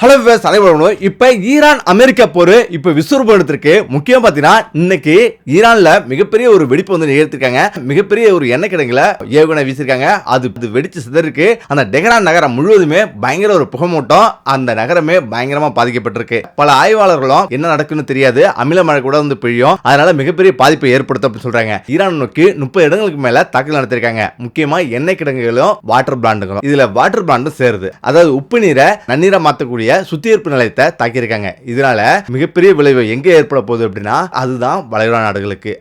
Hello விவசாய அனைவரும். இப்ப ஈரான் அமெரிக்கா போர் இப்ப விஸ்வரூபம் எடுத்திருக்கு. முக்கியம் பாத்தீங்கன்னா இன்னைக்கு ஈரான்ல மிகப்பெரிய ஒரு வெடிப்பு வந்து நிகழ்த்திருக்காங்க. மிகப்பெரிய ஒரு எண்ணெய் கிடங்குல ஏவுகணை வீசிருக்காங்க. அது வெடிச்சு சிதறிருக்கு. அந்த டெஹரான் நகரம் முழுவதுமே பயங்கர ஒரு புகைமூட்டம். அந்த நகரமே பயங்கரமா பாதிக்கப்பட்டிருக்கு. பல ஆய்வாளர்களும் என்ன நடக்குன்னு தெரியாது, அமில மழை கூட வந்து பெய்யும், அதனால மிகப்பெரிய பாதிப்பை ஏற்படுத்தும் அப்படின்னு சொல்றாங்க. ஈரான் நோக்கி 30 இடங்களுக்கு மேல தாக்குதல் நடத்திருக்காங்க. முக்கியமா எண்ணெய் கிடங்குகளும் வாட்டர் பிளான்ட்களும். இதுல வாட்டர் பிளான்ட் சேருது, அதாவது உப்பு நீரை நன்னீரை மாத்தக்கூடிய சுத்திகரிப்பு நிலையத்தை தாக்கியிருக்காங்க. இதனால மிகப்பெரிய விளைவு எங்க ஏற்பட போகுது அப்படின்னா அதுதான் வளைகுடா நாடுகளுக்கு.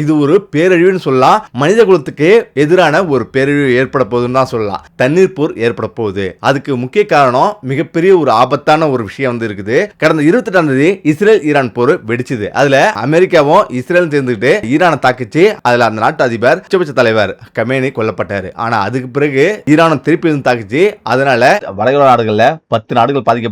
இது ஒரு பேரழிவுன்னு சொல்லலாம். மனித குலத்துக்கு எதிரான ஒரு பேரழிவு ஏற்பட போகுதுன்னு தான் சொல்லலாம். தண்ணீர் போர் ஏற்பட போகுது. அதுக்கு முக்கிய காரணம் மிகப்பெரிய ஒரு ஆபத்தான ஒரு விஷயம் வந்து இருக்குது. கடந்த 28ஆம் தேதி இஸ்ரேல் ஈரான் போர் வெடிச்சது. அதுல அமெரிக்காவும் இஸ்ரேலும் சேர்ந்துட்டு ஈரானை தாக்கிச்சு. அதுல அந்த நாட்டு அதிபர் உச்சபட்ச தலைவர் கமேனி கொல்லப்பட்டாரு. ஆனா அதுக்கு பிறகு ஈரானை திருப்பி தாக்கிச்சு. அதனால வளைகுடா நாடுகள்ல 10 நாடுகள் பாதிக்கப்பட்டிருக்கு.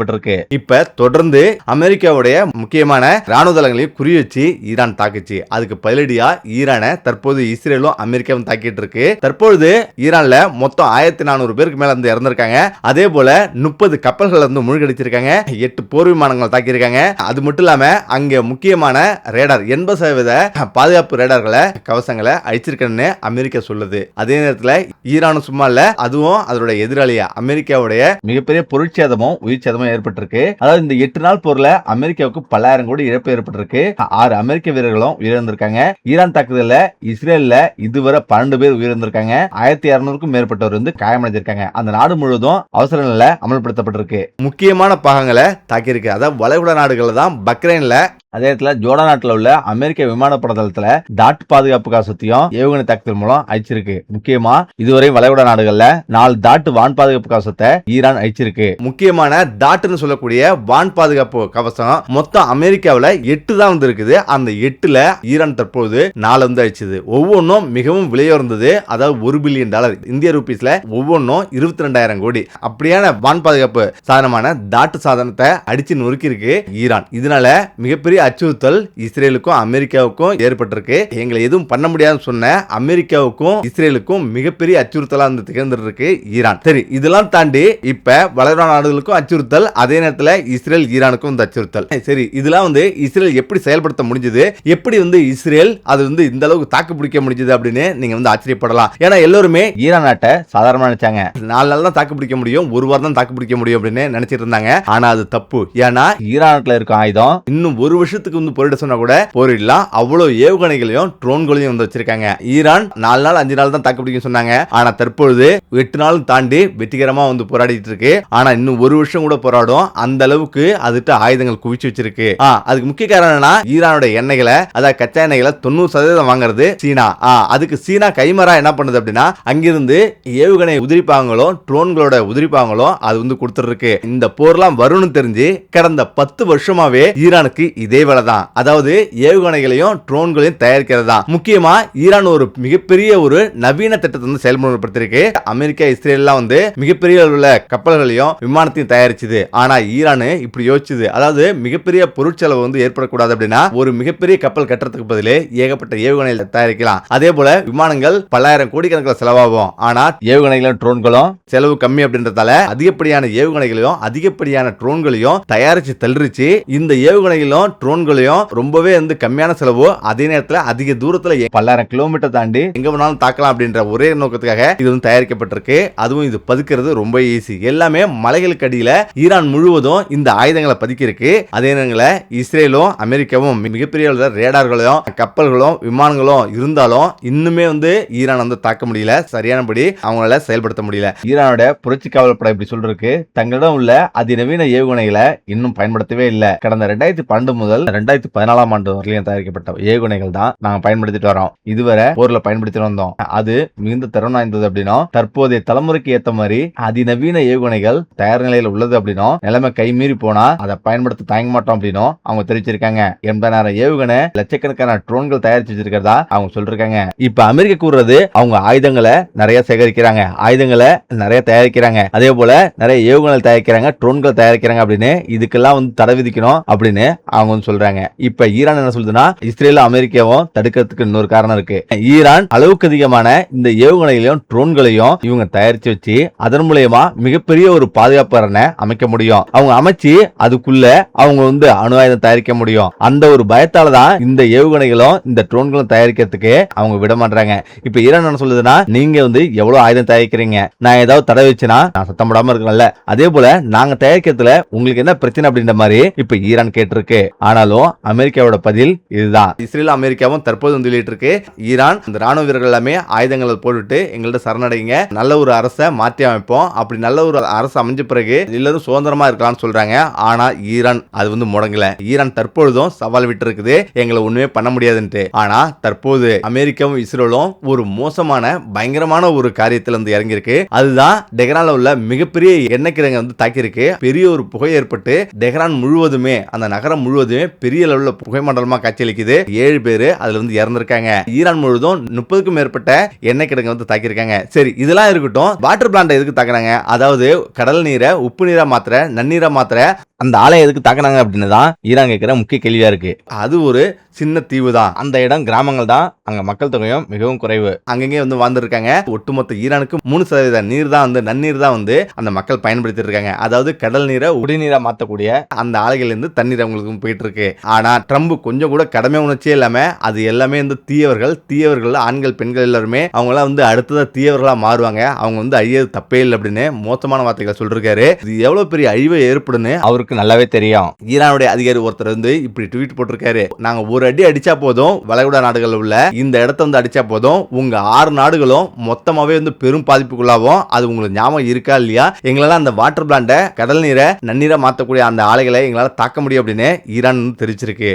இப்ப தொடர்ந்து அமெரிக்காவுடைய முக்கியமான ராணுவ தளங்களையும் குறி வச்சு ஈரான் தாக்குச்சு. அதுக்கு பதிலடியா ஈரானை தற்போது இஸ்ரேலும் அமெரிக்காவும் தாக்கிட்டு இருக்கு. தற்பொழுது ஈரான்ல மொத்தம் 1400 பேருக்கு மேல வந்து இறந்திருக்காங்க. அதே போல 30 கப்பல்கள் வந்து மூழ்கடிச்சிருக்காங்க. 8 போர் விமானங்கள் தாக்கியிருக்காங்க. அது மட்டும் இல்லாம அங்க முக்கியமான ரேடார் 80% பாதுகாப்பு ரேடார்களை கவசங்களை அழிச்சிருக்கன்னு அமெரிக்கா சொல்லுது. அதே நேரத்தில் ஈரானும் சும்மா இல்ல, அதுவும் அதோட எதிராளியா அமெரிக்காவுடைய மிகப்பெரிய பொருட்சேதமும் உயிர் சேதமும் ஏற்பட்டிருக்கு. அதாவது இந்த 8 நாள் போர்ல அமெரிக்காவுக்கு பல்லாயிரம் கோடி இழப்பு ஏற்பட்டிருக்கு. 6 அமெரிக்க வீரர்களும் உயிரிழந்திருக்காங்க. ஈரான் தாக்குதல்ல இஸ்ரேல்ல இதுவரை 12 பேர் உயிரிழந்திருக்காங்க. 1200க்கும் மேற்பட்டவர் வந்து காயமடைஞ்சிருக்காங்க. அந்த நாடு முழுவதும் அவசர நிலை அமல்படுத்தப்பட்டிருக்கு. முக்கியமான பாகங்களை தாக்கியிருக்கு. அதாவது வளைகுடா நாடுகள் தான் பக்ரைன்ல, அதே இடத்துல ஜோர்டான் நாட்டில் உள்ள அமெரிக்க விமானப்பட தளத்துல டாட் பாதுகாப்பு கவசத்தையும் ஏவுகணை தாக்குதல் மூலம் அழிச்சிருக்கு. முக்கியமா இதுவரை வளைகுடா நாடுகள்ல 4 டாட் வான் பாதுகாப்பு கவசத்தை ஈரான் அழிச்சிருக்கு. முக்கியமான டாட்னு சொல்லக்கூடிய வான் பாதுகாப்பு கவசம் மொத்தம் அமெரிக்காவில் 8 தான் வந்து இருக்குது. அந்த 8ல ஈரான் தற்போது 4 வந்து அழிச்சது. ஒவ்வொன்றும் மிகவும் விலையுறந்தது. அதாவது $1 பில்லியன் இந்திய ரூபீஸ்ல ஒவ்வொன்றும் 22,000 கோடி. அப்படியான வான் பாதுகாப்பு சாதனமான டாட் சாதனத்தை அடிச்சு நொறுக்கி இருக்கு ஈரான். இதனால மிகப்பெரிய அச்சுறுத்தல் இஸ்ரேலுக்கும் அமெரிக்காவுக்கும் ஏற்பட்டிருக்கு. எங்களை எதுவும் பண்ண முடியாதுன்னு சொன்ன அமெரிக்காவுக்கும் இஸ்ரேலுக்கும் மிகப்பெரிய அச்சுறுத்தலா வந்து திகழ்ந்திருக்கு ஈரான். சரி, இதெல்லாம் தாண்டி இப்ப வளைகுடா நாடுகளுக்கும் அச்சுறுத்தல், அதே நேரத்தில் இஸ்ரேல் ஈரானுக்கும் இந்த அச்சுறுத்தல். சரி, இதெல்லாம் வந்து இஸ்ரேல் எப்படி செயல்படுத்த முடிஞ்சது, எப்படி வந்து இஸ்ரேல் அது வந்து இந்த அளவுக்கு தாக்கு பிடிக்க முடிஞ்சது அப்படின்னு நீங்க வந்து ஆச்சரியப்படலாம். ஏன்னா எல்லாருமே ஈரான் நாட்டை சாதாரணமா நினைச்சாங்க. 4 நாள் தான் தாக்கு பிடிக்க முடியும், 1 வாரம் தான் தாக்கு பிடிக்க முடியும் அப்படின்னு நினைச்சிட்டு இருந்தாங்க. ஆனா அது தப்பு. ஏன்னா ஈரான் நாட்டில் இருக்க ஆயுதம் இன்னும் 1 வருஷத்துக்கு வந்து போரிட சொன்னா கூட போரிடலாம். அவ்வளவு ஏவுகணைகளையும் ட்ரோன்களையும் வந்து வச்சிருக்காங்க. ஈரான் 4 நாள் 5 நாள் தான் தாக்கு பிடிக்க சொன்னாங்க. ஆனா தற்பொழுது 8 நாள் தாண்டி வெற்றிகரமா வந்து போராடிட்டு இருக்கு. ஆனா இன்னும் 1 வருஷம் கூட போராடும். அந்த அளவுக்கு அதுட்டு ஆயுதங்கள் குவிச்சு வச்சிருக்கு. அதுக்கு முக்கிய காரணம் என்னன்னா ஈரானோட எண்ணெய்களை, அதாவது கச்சா எண்ணெய்களை 90% வாங்குறது சீனா. அதுக்கு சீனா கைமறா என்ன பண்ணுது அப்படின்னா அங்கிருந்து ஏவுகணை உதிரிப்பாங்களும் ட்ரோன்களோட உதிரிப்பாங்களும் அது வந்து கொடுத்துருக்கு. இந்த போர்லாம் வரும்னு தெரிஞ்சு கடந்த 10 வருஷமாவே ஈரானுக்கு இதே வேலை தான். அதாவது ஏவுகணைகளையும் ட்ரோன்களையும் தயாரிக்கிறதா. முக்கியமா ஈரான் ஒரு மிகப்பெரிய ஒரு நவீன திட்டத்தை வந்து செயல்படுத்திருக்கு. அமெரிக்கா இஸ்ரேல் வந்து மிகப்பெரிய உள்ள கப்பல்களையும் விமானத்தையும் தயாரிச்சது. ஆனா ஈரான் இப்படி யோசிச்சது, அதாவது மிகப்பெரிய பொருட்செலவு வந்து ஏற்படக்கூடாது அப்படின்னா ஒரு மிகப்பெரிய கப்பல் கட்டுறதுக்கு பதிலே ஏகப்பட்ட ஏவுகணைகளை தயாரிக்கலாம். அதே போல விமானங்கள் பல்லாயிரம் கோடிக்கணக்கில் செலவாகும். ஆனா ஏவுகணைகளும் ட்ரோன்களும் செலவு கம்மி அப்படின்றதால அதிகப்படியான ஏவுகணைகளையும் அதிகப்படியான ட்ரோன்களையும் தயாரிச்சு தள்ளிருச்சு. இந்த ஏவுகணைகளும் ட்ரோன்களையும் ரொம்பவே வந்து கம்மியான செலவு, அதே நேரத்தில் அதிக தூரத்துல பல்லாயிரம் கிலோமீட்டர் தாண்டி எங்க வேணாலும் தாக்கலாம் அப்படின்ற ஒரே நோக்கத்துக்காக இது வந்து தயாரிக்கப்பட்டிருக்கு. அதுவும் இது பதுக்கிறது ரொம்ப ஈஸி. எல்லாமே மலைகளுக்கு அடியில ஈரான் முழுவதும் இந்த ஆயுதங்களை பதுக்கிருக்கு. அதே நேரத்தில் இஸ்ரேலும் அமெரிக்காவும் மிகப்பெரிய ரேடார்களையும் கப்பல்களும் விமானங்களும் இருந்தாலும் இன்னுமே வந்து ஈரான் வந்து தாக்க முடியல, சரியானபடி அவங்களால செயல்படுத்த முடியல. ஈரானோட புரட்சி காவல்படை இப்படி சொல்றதுக்கு தங்களிடம் உள்ள அதிநவீன ஏவுகணைகளை இன்னும் பயன்படுத்தவே இல்லை. கடந்த 2012 முதல் 2014ஆம் ஆண்டு வரையிலும் தயாரிக்கப்பட்ட ஏவுகணைகள் தான் நாங்க பயன்படுத்திட்டு வரோம். இதுவரை போர்ல பயன்படுத்தி வந்தோம். அது மிகுந்த திறன் வாய்ந்தது அப்படின்னும் தற்போதைய தலைமுறைக்கு ஏத்த மாதிரி அதிநவீன ஏவுகணைகள் தயார் நிலையில் உள்ளது அப்படின்னும் நிலைமை கைமீறி போனா அதை பயன்படுத்த தயங்க மாட்டோம் அப்படின்னும் அவங்க தெரிவிச்சிருக்காங்க. 80,000 ஏவுகணை லட்சக்கணக்கான ட்ரோன்கள் தயாரிச்சு வச்சிருக்கிறதா அவங்க சொல்றாங்க. இப்ப அமெரிக்கா கூறுறது அவங்க ஆயுதங்களை நிறைய சேகரிக்கிறாங்க, ஆயுதங்களை நிறைய தயாரிக்கிறாங்க, அதே போல நிறைய ஏவுகணை தயாரிக்கிறாங்க, ட்ரோன்கள் தயாரிக்கிறாங்க அப்படின்னு இதுக்கெல்லாம் வந்து தடை விதிக்கணும் அப்படின்னு அவங்க சொல்றாங்க. இப்ப ஈரான் என்ன சொல்லுதுன்னா, இஸ்ரேல் அமெரிக்காவும் தடுக்கிறதுக்கு இன்னொரு காரணம் இருக்கு. ஈரான் அளவுக்கு அதிகமான இந்த ஏவுகணைகளையும் ட்ரோன்களையும் இவங்க தயாரிச்சு வச்சு அதன் மூலமா மிகப்பெரிய ஒரு பாதுகாப்பு அரணை அமைக்க முடியும். அவங்க அமைச்சு அதுக்குள்ள அவங்க அணு ஆயுதம் தயாரிக்க முடியும். அந்த ஒரு பயத்தால தான் இந்த ஏவுகணைகளும் இந்த ட்ரோன்களும் தயாரிக்கிறதுக்கு அவங்க விட மாட்டாங்க. இப்ப ஈரான் என்ன சொல்லுதுன்னா, நீங்க எவ்வளவு ஆயுதம் தயாரிக்கிறீங்க, நான் ஏதாவது தடை வச்சுனா நான் சத்தம் போடாம இருக்கணும்ல, அதே போல நாங்க தயாரிக்கிறதுல உங்களுக்கு என்ன பிரச்சனை அப்படின்ற மாதிரி இப்ப ஈரான் கேட்டிருக்கு. ஆனாலும் அமெரிக்காவோட பதில் இதுதான். இஸ்ரேல் அமெரிக்காவும் தற்போது சொல்லிட்டு இருக்கு, ஈரான் இந்த ராணுவ வீரர்கள் எல்லாமே ஆயுதங்களை போட்டுட்டு எங்கள்ட்ட சரணடைங்க, நல்ல ஒரு அரசை மாற்றி அமைப்போம், அப்படி நல்ல ஒரு அரசு அமைஞ்ச பிறகு எல்லாரும் சுதந்திரமா இருக்கலாம்னு சொல்றாங்க. ஆனா ஈரான் அது முடங்கல. ஈரான் தற்பொழுதும் சவால் விட்டு இருக்குது, எங்களை ஒண்ணுமே பண்ண முடியாதுன்ட்டு. ஆனா தற்போது அமெரிக்காவும் இஸ்ரேலும் ஒரு மோசமான பயங்கரமான ஒரு காரியத்தில் இறங்கியிருக்கு. அதுதான் டெஹ்ரான்ல உள்ள மிகப்பெரிய எண்ணெய் கிடங்கு தாக்கியிருக்கு. பெரிய ஒரு புகை ஏற்பட்டு டெஹ்ரான் முழுவதுமே, அந்த நகரம் முழுவதுமே பெரிய அளவுல புகை மண்டலமா காட்சியளிக்குது. 7 பேர் அதுல இறந்திருக்காங்க. ஈரான் முழுவதும் 30க்கும் மேற்பட்ட எண்ணெய் கிடங்கு தாக்கியிருக்காங்க. சரி, இதெல்லாம் இருக்கட்டும், வாட்டர் பிளான்ட் எதுக்கு தாக்குறாங்க? அதாவது கடல் நீரை உப்பு நீரா மாத்திர, நன்னீரா மாத்திர அந்த ஆலையை எதுக்கு தாக்குனாங்க அப்படின்னு தான் ஈரான் கேட்கிற முக்கிய கேள்வியா இருக்கு. அது ஒரு சின்ன தீவு தான், அந்த இடம் கிராமங்கள் தான், அங்க மக்கள் தொகையும் மிகவும் குறைவு. அங்கங்கே வாழ்ந்துருக்காங்க. ஒட்டுமொத்த ஈரானுக்கு 3% நீர் தான் நன்னீர் தான் அந்த மக்கள் பயன்படுத்தி இருக்காங்க. அதாவது கடல் நீரை குடிநீரா மாத்தக்கூடிய அந்த ஆலைகள் இருந்து தண்ணீர் அவங்களுக்கு போயிட்டு இருக்கு. ஆனா ட்ரம்ப் கொஞ்சம் கூட கடமை உணர்ச்சியே இல்லாம அது எல்லாமே தீயவர்கள் ஆண்கள் பெண்கள் எல்லாருமே அவங்க எல்லாம் அடுத்ததா தீயவர்களா மாறுவாங்க, அவங்க அழியது தப்பே இல்லை அப்படின்னு மோசமான வார்த்தைகளை சொல்லிருக்காரு. இது எவ்வளவு பெரிய அழிவை ஏற்படுன்னு அவருக்கு நல்லாவே தெரியும். ஈரானுடைய அதிகாரி ஒருத்தர் இப்படி ட்வீட் போட்டிருக்காரு, நாங்க ஒரு அடி அடிச்சா போதும், வளைகுடா நாடுகள் உள்ள இந்த இடத்த அடிச்சா போதும், உங்க 6 நாடுகளும் மொத்தமாவே பெரும் பாதிப்புக்குள்ளாவும். அது உங்களுக்கு ஞாபகம் இருக்கா இல்லையா? எங்களால அந்த வாட்டர் பிளான்ட கடல் நீரை நன்னீரை மாத்தக்கூடிய அந்த ஆலைகளை எங்களால தாக்க முடியும் அப்படின்னு ஈரான் தெரிவிச்சிருக்கு.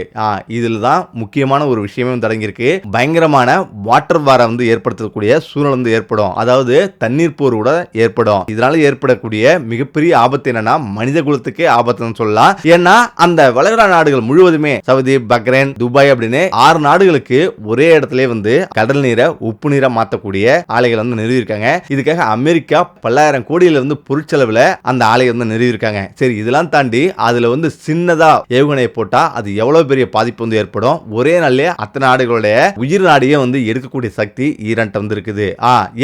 இதுல தான் முக்கியமான ஒரு விஷயமே தொடங்கியிருக்கு. பயங்கரமான வாட்டர் வார ஏற்படுத்தக்கூடிய சூழ்நிலை ஏற்படும். அதாவது தண்ணீர் போர் கூட ஏற்படும். இதனால ஏற்படக்கூடிய மிகப்பெரிய ஆபத்து என்னன்னா, மனித குலத்துக்கே ஆபத்து சொல்லலாம். ஏன்னா அந்த வளைகுடா நாடுகள் முழுவதுமே சவுதி, பக்ரைன், துபாய் அப்படின்னு 6 நாடுகளுக்கு ஒரே இடத்துல கடல் நீரை உப்பு நீரா மாத்தக்கூடிய ஆலைகள் நிறுவியிருக்காங்க. இதுக்காக அமெரிக்கா பல்லாயிரம் கோடியில பொருட்செலவுல அந்த ஆலையை நிறுவியிருக்காங்க. சரி, இதெல்லாம் தாண்டி அதுல சின்னதா ஏவுகணையை போட்டா அது எவ்வளவு பெரிய பாதிப்பு ஏற்படும். ஒரே நாள்லயே அத்தனை நாடுகளுடைய உயிர் நாடியே எடுக்கக்கூடிய சக்தி ஈரான் இருக்குது.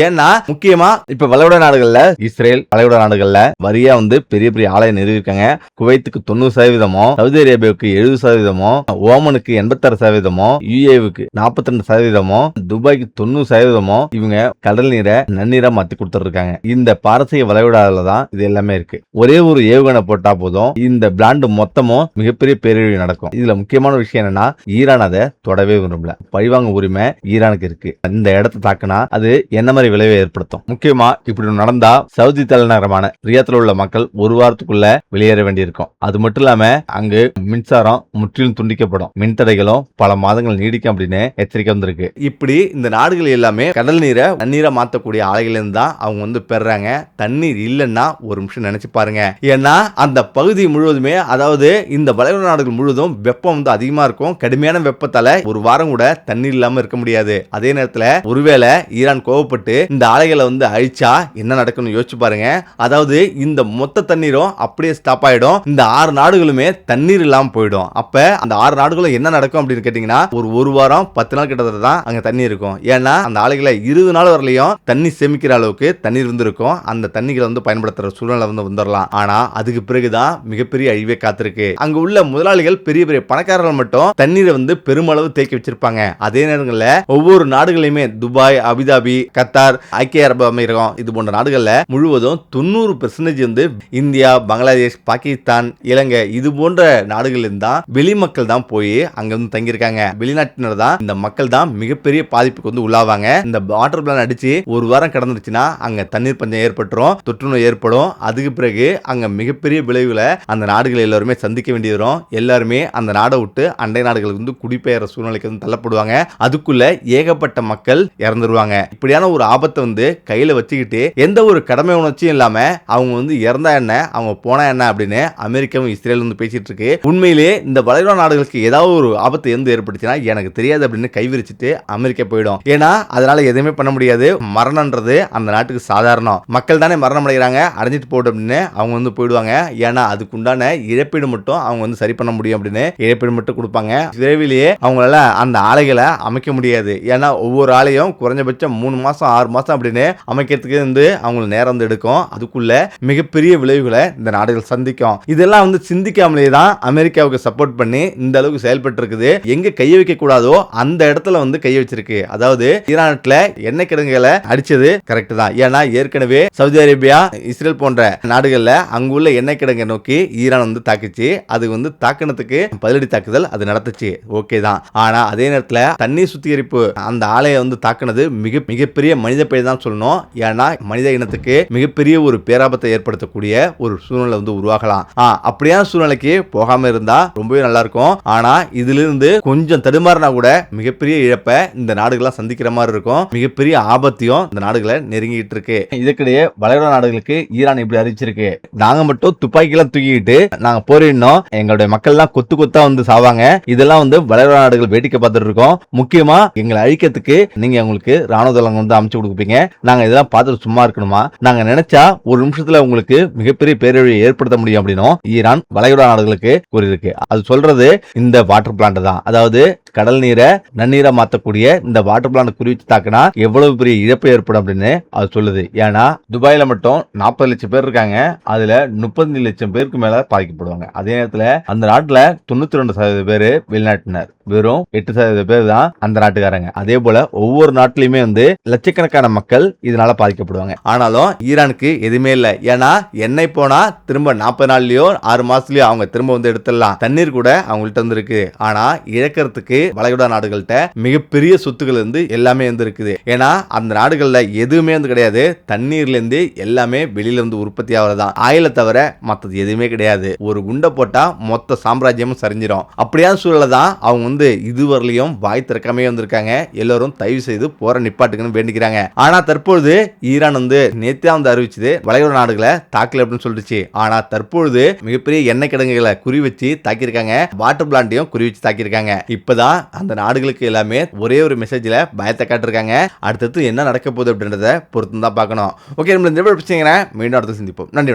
ஏன்னா முக்கியமா இப்ப வளைகுடா நாடுகள்ல இஸ்ரேல், வளைகுடா நாடுகள்ல வரியா பெரிய பெரிய ஆலையை நிறுவியிருக்காங்க. குவைத்துக்கு 90%, சவுதி அரேபியாவுக்கு 70%, ஓமனுக்கு 86%, யுஏவுக்கு 42%, துபாய்க்கு 90% இவங்க கடல் நீரை நன்னீரா மாத்தி கொடுத்துருக்காங்க. இந்த பாரசீக வளைகுடால தான் இது எல்லாமே இருக்கு. ஒரே ஒரு ஏவுகணை போட்டா போதும் இந்த பிளாண்ட் மொத்தமும் மிகப்பெரிய பேரழிவு நடக்கும். இதுல முக்கியமான விஷயம் என்னன்னா, ஈரான் அதை தொடவே விரும்பல. பழிவாங்க உரிமை ஈரானுக்கு இருக்கு. இந்த இடத்தை தாக்குனா அது என்ன மாதிரி விளைவை ஏற்படுத்தும்? முக்கியமா இப்படி நடந்தா சவுதி தலைநகரமான ரியாத்ல உள்ள மக்கள் ஒரு வாரத்துக்குள்ள வெளியேற வேண்டியிருக்கும். அது மட்டும் இல்லாம அங்கு மின்சாரம் முற்றிலும் துண்டிக்கப்படும், மின்தடைகளும் பல மாதங்கள் நீடிக்கும் அப்படின்னு எச்சரிக்கை வந்திருக்கு. இப்படி இந்த நாடுகள் எல்லாமே கடல் நீரை நன்னீரை மாத்தக்கூடிய ஆலைகள் இருந்து தான் அவங்க பெறாங்க. தண்ணீர் இல்லைன்னா ஒரு நிமிஷம் நினைச்சு பாருங்க. ஏன்னா அந்த பகுதி முழுவதுமே, அதாவது இந்த வளைகுடா நாடுகள் முழுவதும் வெப்பம் அதிகமா இருக்கும். கடுமையான வெப்பத்தால ஒரு வாரம் கூட தண்ணீர் இல்லாம இருக்க முடியாது. அதே நேரத்துல ஒருவேளை ஈரான் கோவப்பட்டு இந்த ஆலைகளை அழிச்சா என்ன நடக்கும்னு யோசிச்சு பாருங்க. அதாவது இந்த மொத்த தண்ணீரும் அப்படியே ஸ்டாப் ஆயிடும். இந்த 6 நாடுகளுமே தண்ணீர் இல்லாம போயிடும். அப்ப அந்த 6 நாடுகளும் என்ன நடக்கும் அப்படின்னு கேட்டீங்கன்னா, ஒரு வாரம் 10 நாள் கிட்டத்தட்ட தான் அங்க தண்ணி இருக்கும். ஏன்னா அந்த ஆலைகளை 20 நாள் வரலையும் தண்ணி சேமிக்கிற அளவுக்கு தண்ணீர் இருக்கும். அந்த தண்ணிகளை பயன்படுத்துற சூழ்நிலை வந்துடலாம். ஆனா அதுக்கு பிறகுதான் மிகப்பெரிய அழிவே காத்திருக்கு. அங்க உள்ள முதலாளிகள், பெரிய பெரிய பணக்காரர்கள் மட்டும் தண்ணீரை பெருமளவு தேக்கி வச்சிருப்பாங்க. அதே நேரங்களில் ஒவ்வொரு நாடுகளையுமே துபாய், அபுதாபி, கத்தார், ஐக்கிய அரபு அமீரகம் இது போன்ற நாடுகள்ல முழுவதும் 90% இந்தியா, பங்களாதேஷ், பாகிஸ்தான், இலங்கை இது போன்ற நாடுகள் இருந்தா வெளி மக்கள் தான் போய் அங்க தங்கியிருக்காங்க. வெளிநாட்டினர் தான் இந்த மக்கள் தான் மிகப்பெரிய பாதிப்புக்கு உள்ளாவாங்க. இந்த வாட்டர் பிளான் அடிச்சு ஒரு வாரம் கடந்துருச்சுன்னா அங்க தண்ணீர் பஞ்சம் ஏற்பட்டுரும், தொற்று நோய் ஏற்படும். அதுக்கு பிறகு அங்க மிகப்பெரிய விளைவுகளை அந்த நாடுகள் எல்லாருமே சந்திக்க வேண்டி வரும். எல்லாருமே அந்த நாடை விட்டு அண்டை நாடுகளுக்கு குடிபெயர சூழ்நிலைக்கு தள்ளப்படுவாங்க. அதுக்குள்ள ஏகப்பட்ட மக்கள் இறந்துருவாங்க. இப்படியான ஒரு ஆபத்தை கையில வச்சுக்கிட்டு எந்த ஒரு கடமை உணர்ச்சியும் இல்லாம அவங்க இறந்தா என்ன, அவங்க போனா என்ன அப்படின்னு அமெரிக்காவும் இஸ்ரேல் வந்து பேசிட்டு இருக்கு. உண்மையிலேயே இந்த வளைகுடா நாடுகளுக்கு ஏதாவது ஒரு ஆபத்து எந்த ஏற்பட்டுச்சுன்னா எனக்கு தெரியாது அப்படின்னு கைவிரிச்சிட்டு அமெரிக்கா போயிடும். ஏன்னா அதனால எதுவுமே பண்ண முடியாது. மரணம்ன்றது அந்த நாட்டுக்கு சாதாரணம். மக்கள் தானே மரணம் அடைகிறாங்க, அடைஞ்சிட்டு போட்டு அப்படின்னு அவங்க வந்து போயிடுவாங்க. ஏன்னா அதுக்குண்டான இழப்பீடு மட்டும் அவங்க வந்து சரி பண்ண முடியும் அப்படின்னு இழப்பீடு மட்டும் கொடுப்பாங்க. விரைவிலேயே அவங்களால அந்த ஆலைகளை அமைக்க முடியாது. ஏன்னா ஒவ்வொரு ஆலையும் குறைஞ்சபட்சம் 3 மாசம் 6 மாசம் அப்படின்னு அமைக்கிறதுக்கு வந்து அவங்களுக்கு நேரம் வந்து எடுக்கும். அதுக்குள்ள மிகப்பெரிய விளைவுகளை இந்த நாடுகள் சந்திக்கும். இதெல்லாம் வந்து சிந்திக்காமலே தான் அமெரிக்காவுக்கு சப்போர்ட் பண்ணி இந்த அளவுக்கு செயல்பட்டு இருக்குது. எங்க கைய வைக்க கூடாதோ அந்த இடத்துல வந்து கைய வச்சிருக்கு. அதாவது ஈரான்ல எண்ணெய் கிடங்குகளை அடிச்சது கரெக்ட் தான். ஏன்னா ஏற்கனவே சவுதி அரேபியா, இஸ்ரேல் போன்ற நாடுகள்ல அங்குள்ள எண்ணெய் கிடங்கை நோக்கி ஈரான் வந்து தாக்குச்சு. அது வந்து தாக்குனதுக்கு பதிலடி தாக்குதல் அது நடத்துச்சு. ஓகே தான். ஆனா அதே நேரத்தில் தண்ணீர் சுத்திகரிப்பு அந்த ஆலையை வந்து தாக்குனது மிகப்பெரிய மனித பிழை தான் சொல்லணும். ஏன்னா மனித இனத்துக்கு மிகப்பெரிய ஒரு பேராபத்தை ஏற்படுத்தக்கூடிய ஒரு சூழ்நிலை வந்து உருவாகலாம். அப்படியான சூழ்நிலைக்கு போகாம இருந்தா ரொம்பவே நல்லா இருக்கும். ஆனா இதிலிருந்து கொஞ்சம் தடுமாறினா கூட மிகப்பெரிய இழப்பை இந்த நாடுகள்லாம் சந்திக்கிற மாதிரி இருக்கும். மிகப்பெரிய ஆபத்தையும் இந்த நாடுகளை நெருங்கிட்டு இருக்கு. இதுக்கிடையே வளைகுடா நாடுகளுக்கு ஈரான் இப்படி அறிவிச்சிருக்கு, நாங்க மட்டும் துப்பாக்கிலாம் தூக்கிட்டு நாங்க போரிடணும், எங்களுடைய மக்கள் எல்லாம் கொத்து கொத்தா வந்து சாவாங்க, இதெல்லாம் வந்து வளைகுடா நாடுகள் வேடிக்கை பார்த்துட்டு இருக்கோம். முக்கியமா எங்களை அழிக்கிறதுக்கு நீங்க உங்களுக்கு ராணுவ தளம் வந்து அமைச்சு கொடுப்பீங்க, நாங்க இதெல்லாம் பார்த்துட்டு சும்மா இருக்கணுமா, நாங்க நினைச்சா ஒரு நிமிஷத்துல உங்களுக்கு மிகப்பெரிய பேரழிவை ஏற்படுத்த முடியும் அப்படின்னும் ஈரான் வளைகுடா நாடுகளுக்கு கூறியிருக்கு. அது சொல்றது இந்த வாட்டர் பிளான்ட் தான். அதாவது கடல் நீரை நன்னீரை மாற்றக்கூடிய இந்த வாட்டர் பிளான்ட் குறிவிச்சு தாக்குனா எவ்வளவு பெரிய இழப்பு ஏற்படும் அப்படின்னு அது சொல்லுது. ஏன்னா துபாயில மட்டும் 40 லட்சம் பேர் இருக்காங்க, அதுல 35 லட்சம் பேருக்கு மேல பாதிக்கப்படுவாங்க. அதே நேரத்துல அந்த நாட்டுல 92% பேரு வெளிநாட்டினர், வெறும் 8% பேர் தான் அந்த நாட்டுக்காரங்க. அதே போல ஒவ்வொரு நாட்டிலுமே வந்து லட்சக்கணக்கான மக்கள் இதனால பாதிக்கப்படுவாங்க. ஆனாலும் ஈரானுக்கு எதுவுமே இல்லை. ஏன்னா எண்ணெய் போனா திரும்ப 40 நாள்லயோ 6 மாசத்துலயோ அவங்க திரும்ப வந்து எடுத்துடலாம். தண்ணீர் கூட அவங்கள்ட்ட வந்து இருக்கு. ஆனா இழக்கிறதுக்கு வளைகுடா நாடுகள்கிட்ட மிகப்பெரிய சொத்துக்கள் வந்து எல்லாமே வந்து இருக்குது. ஏன்னா அந்த நாடுகள்ல எதுவுமே வந்து கிடையாது. தண்ணீர்ல இருந்து எல்லாமே வெளியில வந்து உற்பத்தி ஆகிறதான். ஆயில தவிர மற்றது எதுவுமே கிடையாது. ஒரு குண்டை போட்டா மொத்த சாம்ராஜ்யமும் சரிஞ்சிடும். அப்படியான சூழல தான் அவங்க வந்து இதுவரையிலும் வாய் திறக்காமே வந்திருக்காங்க. எல்லாரும் தயவு செய்து போற நிப்பாட்டுக்குன்னு வேண்டிக்கிறாங்க. ஆனா தற்பொழுது ஈரான் வந்து நேத்தே வந்து அறிவிச்சது வளைகுடா நாடுகளை தாக்கல அப்படின்னு சொல்லிச்சு. ஆனா தற்பொழுது மிகப்பெரிய எண்ணெய் கிடங்குகளை குறி வச்சு தாக்கியிருக்காங்க. வாட்டர் பிளான்ட்டையும் குறி வச்சு தாக்கியிருக்காங்க. இப்பதான் அந்த நாடுகளுக்கு எல்லாமே ஒரே ஒரு மெசேஜ்ல பயத்தை காட்டிருக்காங்க. அடுத்தது என்ன நடக்க போகுது அப்படின்றத பொறுத்து தான் பார்க்கணும். ஓகே, நம்ம இந்த வீடியோ பிடிச்சீங்கன்னா மீண்டும் அடுத்து சந்திப்போம். நன்றி.